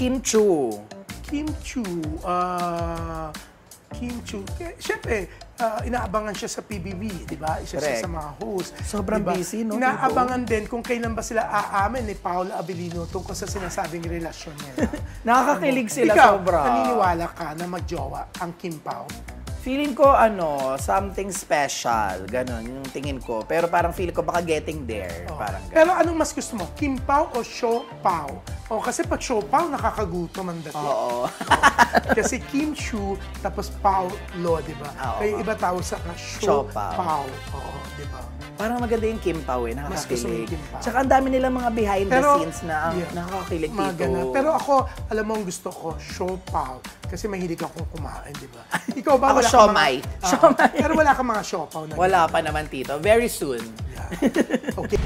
Kim Chu. Kim Chu, siyempre, inaabangan siya sa PBB, di ba? Isa siya Correct. sa mga host. Sobrang diba? busy, no? Inaabangan din kung kailan ba sila aamin ni Paolo Abilino tungkol sa sinasabing relasyon nila. Nakakakilig sila Ikaw, sobra. naniniwala ka na magjowa ang Kim Pao? Feeling ko, something special. Ganon, yung tingin ko. Pero parang feeling ko baka getting there. Oh. Parang ganon. Pero anong mas gusto mo? Kim Pao o Show Pao? O kasi pag Show Pao, nakakagutom ang dating. Oo. Kasi Kim Chu, tapos Pao Lo, di ba? Oo. Kaya iba tawag sa Show Show Pao. Pao. Oo, di ba? Parang maganda yung Kim Pao eh, Mas gusto mo yung nakakakilig. Kim Pao. Tsaka ang dami nilang mga behind the scenes na yeah, nakakakilig mga dito. ganun. Pero ako, alam mo ang gusto ko, Show Pao. Kasi mahilig akong kumain, di ba? Ikaw ba? Ako, wala kang siomay. mga- Siomay. Pero wala kang mga Show Pao na. Wala pa naman, Tito. Very soon. Yeah. Okay.